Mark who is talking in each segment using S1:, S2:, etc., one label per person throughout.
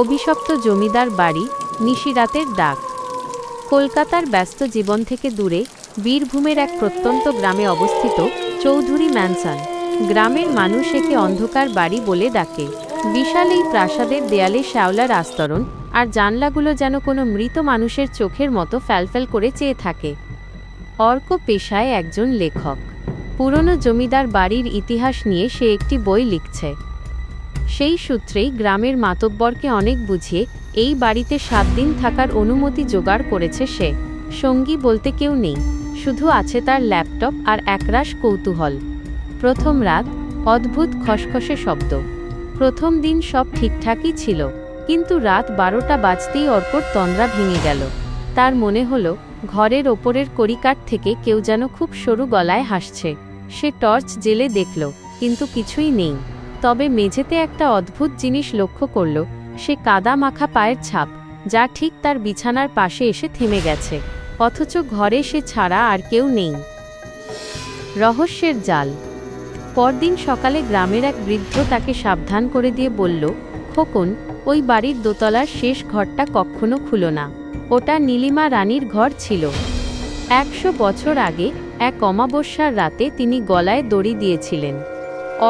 S1: অভিশপ্ত জমিদার বাড়ি, নিশিরাতের ডাক। কলকাতার ব্যস্ত জীবন থেকে দূরে বীরভূমের এক প্রত্যন্ত গ্রামে অবস্থিত চৌধুরী ম্যানসন। গ্রামের মানুষ একে অন্ধকার বাড়ি বলে ডাকে। বিশাল এই প্রাসাদের দেয়ালে শ্যাওলার আস্তরণ, আর জানলাগুলো যেন কোনো মৃত মানুষের চোখের মতো ফ্যালফ্যাল করে চেয়ে থাকে। অর্ক পেশায় একজন লেখক। পুরনো জমিদার বাড়ির ইতিহাস নিয়ে সে একটি বই লিখছে। সেই সূত্রেই গ্রামের মাতব্বরকে অনেক বুঝিয়ে এই বাড়িতে 7 দিন থাকার অনুমতি জোগাড় করেছে সে। সঙ্গী বলতে কেউ নেই, শুধু আছে তার ল্যাপটপ আর একরাশ কৌতূহল। প্রথম রাত, অদ্ভুত খসখসে শব্দ। প্রথম দিন সব ঠিকঠাকই ছিল, কিন্তু রাত 12টা বাজতেই অর্কর তন্দ্রা ভেঙে গেল। তার মনে হলো ঘরের ওপরের কড়িকাঠ থেকে কেউ যেন খুব সরু গলায় হাসছে। সে টর্চ জেলে দেখল, কিন্তু কিছুই নেই। তবে মেঝেতে একটা অদ্ভুত জিনিস লক্ষ্য করল, সে কাদা মাখা পায়ের ছাপ, যা ঠিক তার বিছানার পাশে এসে থেমে গেছে, অথচ ঘরে সে ছাড়া আর কেউ নেই। রহস্যের জাল। পরদিন সকালে গ্রামের এক বৃদ্ধ তাকে সাবধান করে দিয়ে বলল, খোকন, ওই বাড়ির দোতলার শেষ ঘরটা কখনো খুলো না। ওটা নীলিমা রানীর ঘর ছিল। 100 বছর আগে এক অমাবস্যার রাতে তিনি গলায় দড়ি দিয়েছিলেন।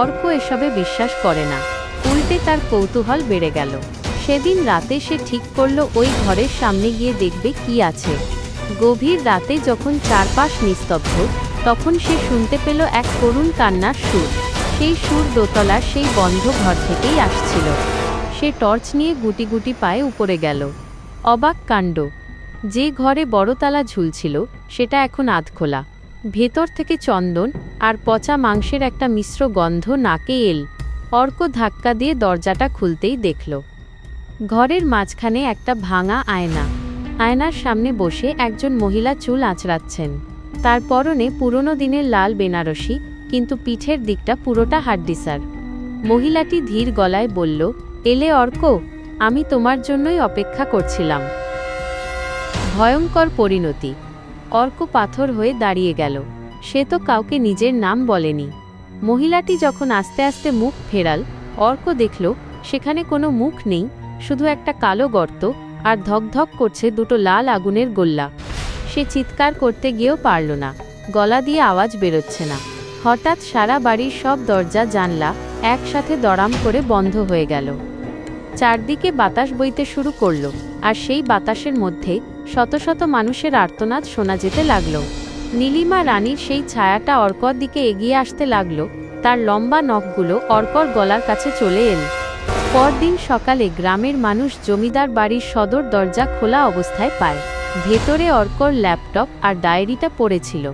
S1: অর্ক এসবে বিশ্বাস করে না, উল্টে তার কৌতূহল বেড়ে গেল। সেদিন রাতে সে ঠিক করল ওই ঘরের সামনে গিয়ে দেখবে কি আছে। গভীর রাতে যখন চারপাশ নিস্তব্ধ, তখন সে শুনতে পেল এক করুণ কান্নার সুর। সেই সুর দোতলার সেই বন্ধ ঘর থেকেই আসছিল। সে টর্চ নিয়ে গুটি গুটি পায়ে উপরে গেল। অবাক কাণ্ড, যে ঘরে বড় তালা ঝুলছিল সেটা এখন আধখোলা। ভেতর থেকে চন্দন আর পচা মাংসের একটা মিশ্র গন্ধ নাকে এল। অর্ক ধাক্কা দিয়ে দরজাটা খুলতেই দেখল ঘরের মাঝখানে একটা ভাঙা আয়না। আয়নার সামনে বসে একজন মহিলা চুল আঁচড়াচ্ছেন। তার পরনে পুরনো দিনের লাল বেনারসি, কিন্তু পিঠের দিকটা পুরোটা হাড্ডিসার। মহিলাটি ধীর গলায় বলল, এলে অর্ক, আমি তোমার জন্যই অপেক্ষা করছিলাম। ভয়ঙ্কর পরিণতি। অর্ক পাথর হয়ে দাঁড়িয়ে গেল। সে তো কাউকে নিজের নাম বলেনি। মহিলাটি যখন আস্তে আস্তে মুখ ফেরাল, অর্ক দেখল সেখানে কোনো মুখ নেই, শুধু একটা কালো গর্ত, আর ধকধক করছে দুটো লাল আগুনের গোল্লা। সে চিৎকার করতে গিয়েও পারল না, গলা দিয়ে আওয়াজ বেরোচ্ছে না। হঠাৎ সারা বাড়ির সব দরজা জানলা একসাথে দড়াম করে বন্ধ হয়ে গেল। চারদিকে বাতাস বইতে শুরু করল, আর সেই বাতাসের মধ্যে শত শত মানুষের আর্তনাদ শোনা যেতে লাগল। নীলিমা রানীর সেই ছায়াটা অর্কর দিকে এগিয়ে আসতে লাগল। তার লম্বা নখগুলো অর্কর গলার কাছে চলে এল। পরদিন সকালে গ্রামের মানুষ জমিদার বাড়ির সদর দরজা খোলা অবস্থায় পায়। ভেতরে অর্কর ল্যাপটপ আর ডায়েরিটা পড়েছিল।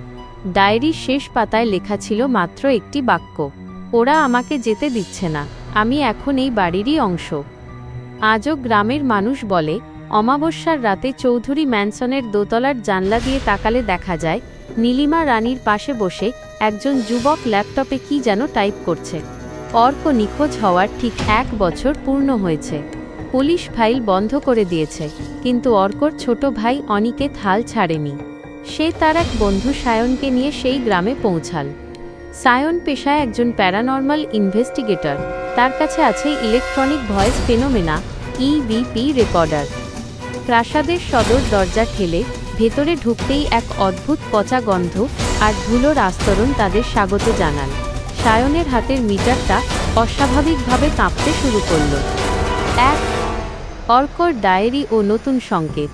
S1: ডায়েরির শেষ পাতায় লেখা ছিল মাত্র একটি বাক্য, ওরা আমাকে যেতে দিচ্ছে না, আমি এখন এই বাড়িরই অংশ। আজও গ্রামের মানুষ বলে, অমাবস্যার রাতে চৌধুরী ম্যানসনের দোতলার জানলা দিয়ে তাকালে দেখা যায় নীলিমা রানীর পাশে বসে একজন যুবক ল্যাপটপে কি যেন টাইপ করছে। অর্ক নিখোঁজ হওয়ার ঠিক 1 বছর পূর্ণ হয়েছে। পুলিশ ফাইল বন্ধ করে দিয়েছে, কিন্তু অর্কর ছোট ভাই অনিকেত হাল ছাড়েনি। সে তার এক বন্ধু সায়নকে নিয়ে সেই গ্রামে পৌঁছাল। সায়ন পেশায় একজন প্যারানর্মাল ইনভেস্টিগেটর। তার কাছে আছে electronic voice phenomena EVP recorder. প্রাসাদের সদর দরজা ঠেলে ভেতরে ঢুকতেই এক অদ্ভুত পচা গন্ধ আর ধুলোর আস্তরণ তাদের স্বাগত জানাল। সায়নের হাতের মিটারটা অস্বাভাবিকভাবে কাঁপতে শুরু করল। অর্কর ডায়েরি ও নতুন সংকেত।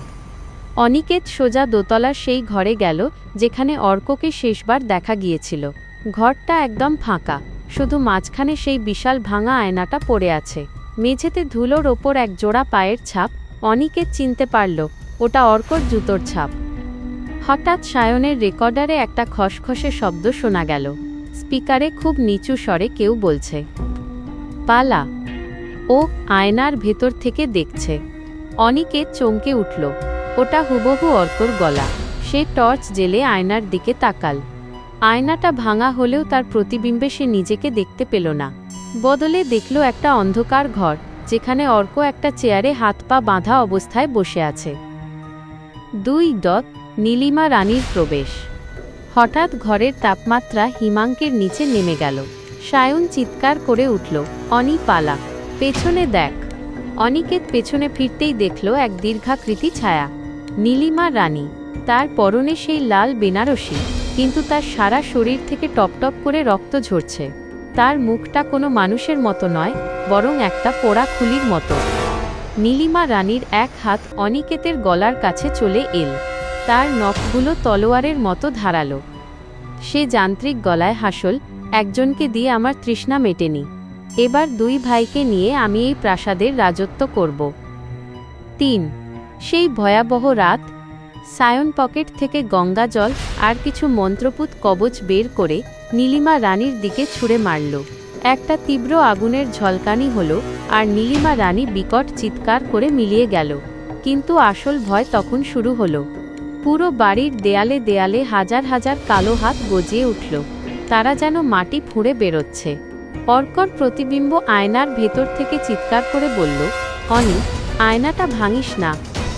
S1: অনিকেত সোজা দোতলার সেই ঘরে গেল যেখানে অর্ককে শেষবার দেখা গিয়েছিল। ঘরটা একদম ফাঁকা, শুধু মাঝখানে সেই বিশাল ভাঙা আয়নাটা পড়ে আছে। মেঝেতে ধুলোর ওপর এক জোড়া পায়ের ছাপ। অনিকেত চিনতে পারল ওটা অর্কর জুতোর ছাপ। হঠাৎ সায়নের রেকর্ডারে একটা খসখসে শব্দ শোনা গেল। স্পিকারে খুব নিচু স্বরে কেউ বলছে, পালা। ও আয়নার ভেতর থেকে দেখছে। অনিকেত চমকে উঠল, ওটা হুবহু অর্কর গলা। সে টর্চ জেলে আয়নার দিকে তাকাল। আয়নাটা ভাঙা হলেও তার প্রতিবিম্বে সে নিজেকে দেখতে পেল না। বদলে দেখল একটা অন্ধকার ঘর, যেখানে অর্ক একটা চেয়ারে হাত পা বাঁধা অবস্থায় বসে আছে। 2. নীলিমা রানীর প্রবেশ। হঠাৎ ঘরের তাপমাত্রা হিমাঙ্কের নিচে নেমে গেল। সায়ন চিৎকার করে উঠল, অনি পালা, পেছনে দেখ। অনিকেত পেছনে ফিরতেই দেখল এক দীর্ঘাকৃতি ছায়া। নীলিমা রানী। তার পরনে সেই লাল বেনারসি, কিন্তু তার সারা শরীর থেকে টপটপ করে রক্ত ঝরছে। তার মুখটা কোনো মানুষের মতো নয়, বরং একটা পোড়া খুলির মতো। নীলিমা রানীর এক হাত অনিকেতের গলার কাছে চলে এল। তার নখগুলো তলোয়ারের মতো ধারালো। সে যান্ত্রিক গলায় হাসল, একজনকে দিয়ে আমার তৃষ্ণা মেটেনি। এবার দুই ভাইকে নিয়ে আমি এই প্রাসাদের রাজত্ব করব। ৩ সেই ভয়াবহ রাত। সায়ন পকেট থেকে গঙ্গা জল আর কিছু মন্ত্রপুত কবচ বের করে নীলিমা রানীর দিকে ছুঁড়ে মারল। একটা তীব্র আগুনের ঝলকানি হলো, আর নীলিমা রানী বিকট চিৎকার করে মিলিয়ে গেল। কিন্তু আসল ভয় তখন শুরু হলো। পুরো বাড়ির দেয়ালে দেয়ালে হাজার হাজার কালো হাত গজিয়ে উঠল। তারা যেন মাটি ফুঁড়ে বেরোচ্ছে। অর্কর প্রতিবিম্ব আয়নার ভেতর থেকে চিৎকার করে বলল, অনি, আয়নাটা ভাঙিস না,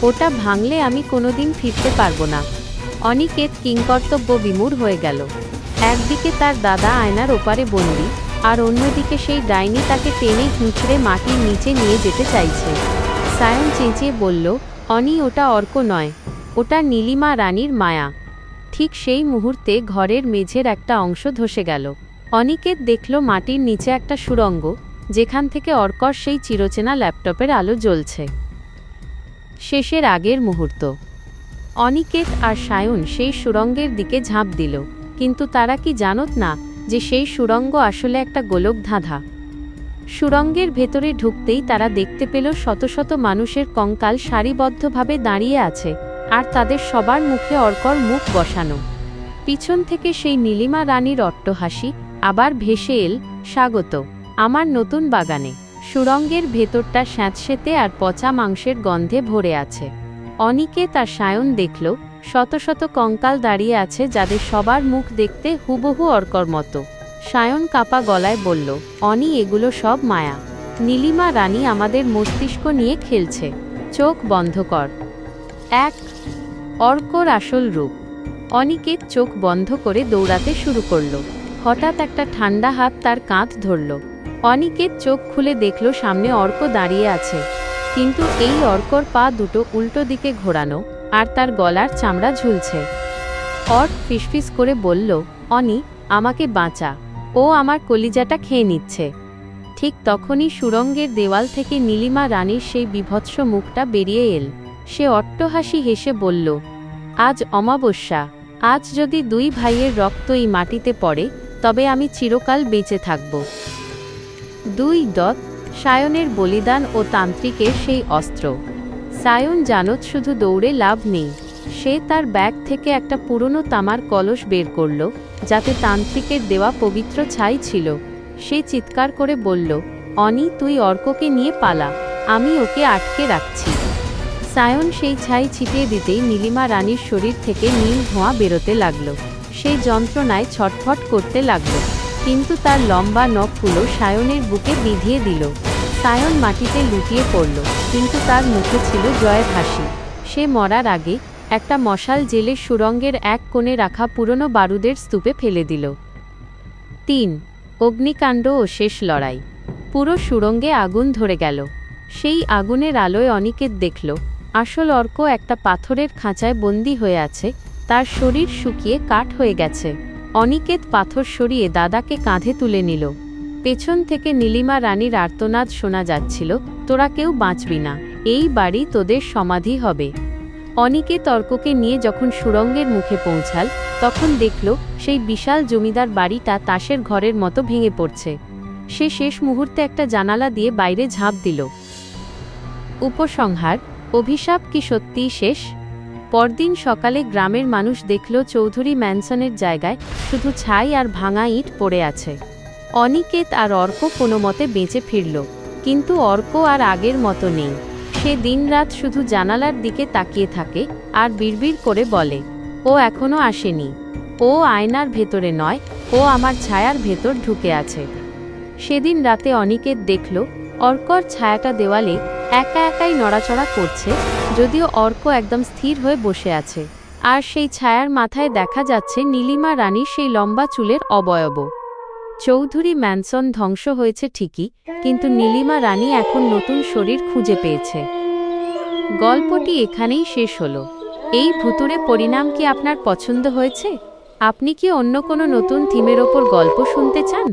S1: ওটা ভাঙলে আমি কোনোদিন ফিরতে পারবো না। অনিকেত কিংকর্তব্য বিমূঢ় হয়ে গেল। একদিকে তার দাদা আয়নার ওপারে বন্দী, আর অন্যদিকে সেই ডাইনি তাকে টেনে হিঁচড়ে মাটির নিচে নিয়ে যেতে চাইছে। সায়ন চেঁচিয়ে বলল, অনি, ওটা অর্ক নয়, ওটা নীলিমা রানীর মায়া। ঠিক সেই মুহূর্তে ঘরের মেঝের একটা অংশ ধসে গেল। অনিকেত দেখল মাটির নিচে একটা সুড়ঙ্গ, যেখান থেকে অর্কর সেই চিরচেনা ল্যাপটপের আলো জ্বলছে। শেষের আগের মুহূর্ত। অনিকেত আর সায়ন সেই সুড়ঙ্গের দিকে ঝাঁপ দিল, কিন্তু তারা কি জানত না যে সেই সুড়ঙ্গ আসলে একটা গোলকধাঁধা। সুড়ঙ্গের ভেতরে ঢুকতেই তারা দেখতে পেল শত শত মানুষের কঙ্কাল সারিবদ্ধভাবে দাঁড়িয়ে আছে, আর তাদের সবার মুখে অর্কর মুখ বসানো। পিছন থেকে সেই নীলিমা রানীর অট্টহাসি আবার ভেসে এল, স্বাগত আমার নতুন বাগানে। সুড়ঙ্গের ভেতরটা স্যাঁতসেঁতে আর পচা মাংসের গন্ধে ভরে আছে। অনিকেত আর সায়ন দেখল শত শত কঙ্কাল দাঁড়িয়ে আছে, যাদের সবার মুখ দেখতে হুবহু অর্কর মতো। সায়ন কাপা গলায় বলল, অনি, এগুলো সব মায়া। নীলিমা রানী আমাদের মস্তিষ্ক নিয়ে খেলছে। চোখ বন্ধ কর। ১ অর্কর আসল রূপ। অনিকেত চোখ বন্ধ করে দৌড়াতে শুরু করল। হঠাৎ একটা ঠান্ডা হাত তার কাঁধ ধরল। অনিকেত চোখ খুলে দেখল সামনে অর্ক দাঁড়িয়ে আছে, কিন্তু এই অর্কর পা দুটো উল্টো দিকে ঘোরানো, আর তার গলার চামড়া ঝুলছে। অর্ক ফিসফিস করে বলল, অনি, আমাকে বাঁচা, ও আমার কলিজাটা খেয়ে নিচ্ছে। ঠিক তখনই সুড়ঙ্গের দেওয়াল থেকে নীলিমা রানীর সেই বীভৎস মুখটা বেরিয়ে এল। সে অট্টহাসি হেসে বলল, আজ অমাবস্যা। আজ যদি দুই ভাইয়ের রক্ত এই মাটিতে পড়ে, তবে আমি চিরকাল বেঁচে থাকব। ২ সায়নের বলিদান ও তান্ত্রিকের সেই অস্ত্র। সায়ন জানত শুধু দৌড়ে লাভ নেই। সে তার ব্যাগ থেকে একটা পুরনো তামার কলস বের করল, যাতে তান্ত্রিকের দেওয়া পবিত্র ছাই ছিল। সে চিৎকার করে বলল, অনি, তুই অর্ককে নিয়ে পালা, আমি ওকে আটকে রাখছি। সায়ন সেই ছাই ছিটিয়ে দিতেই নীলিমা রানীর শরীর থেকে নীল ধোঁয়া বেরোতে লাগল। সেই যন্ত্রণায় ছটফট করতে লাগল, কিন্তু তার লম্বা নখগুলো সায়নের বুকে বিঁধিয়ে দিল। সায়ন মাটিতে লুটিয়ে পড়ল, কিন্তু তার মুখে ছিল জয়ের হাসি। সে মরার আগে একটা মশাল জেলে সুড়ঙ্গের এক কোণে রাখা পুরনো বারুদের স্তূপে ফেলে দিল। ৩ অগ্নিকাণ্ড ও শেষ লড়াই। পুরো সুড়ঙ্গে আগুন ধরে গেল। সেই আগুনের আলোয় অনিকেত দেখল আসল অর্ক একটা পাথরের খাঁচায় বন্দী হয়ে আছে। তার শরীর শুকিয়ে কাঠ হয়ে গেছে। অনিকেত পাথর সরিয়ে দাদাকে কাঁধে তুলে নিল। পেছন থেকে নীলিমা রানীর আর্তনাদ শোনা যাচ্ছিল, তোরা কেউ বাঁচবি না, এই বাড়ি তোদের সমাধি হবে। অনিকেত অর্ককে নিয়ে যখন সুড়ঙ্গের মুখে পৌঁছাল, তখন দেখল সেই বিশাল জমিদার বাড়িটা তাসের ঘরের মতো ভেঙে পড়ছে। সে শেষ মুহূর্তে একটা জানালা দিয়ে বাইরে ঝাঁপ দিল। উপসংহার, অভিশাপ কি সত্যিই শেষ? পরদিন সকালে গ্রামের মানুষ দেখল চৌধুরী ম্যানসনের জায়গায় শুধু ছাই আর ভাঙা ইট পড়ে আছে। অনিকেত আর অর্ক কোনো মতে বেঁচে ফিরল, কিন্তু অর্ক আর আগের মতো নেই। সে দিনরাত শুধু জানালার দিকে তাকিয়ে থাকে আর বিড়বিড় করে বলে, ও এখনো আসেনি, ও আয়নার ভেতরে নয়, ও আমার ছায়ার ভেতর ঢুকে আছে। সেদিন রাতে অনিকেত দেখল অর্কর ছায়াটা দেওয়ালে একা একাই নড়াচড়া করছে, যদিও অর্ক একদম স্থির হয়ে বসে আছে, আর সেই ছায়ার মাথায় দেখা যাচ্ছে নীলিমা রানীর সেই লম্বা চুলের অবয়ব। চৌধুরী ম্যানসন ধ্বংস হয়েছে ঠিকই, কিন্তু নীলিমা রানী এখন নতুন শরীর খুঁজে পেয়েছে। গল্পটি এখানেই শেষ হলো। এই ভুতুড়ে পরিণাম কি আপনার পছন্দ হয়েছে? আপনি কি অন্য কোনো নতুন থিমের ওপর গল্প শুনতে চান?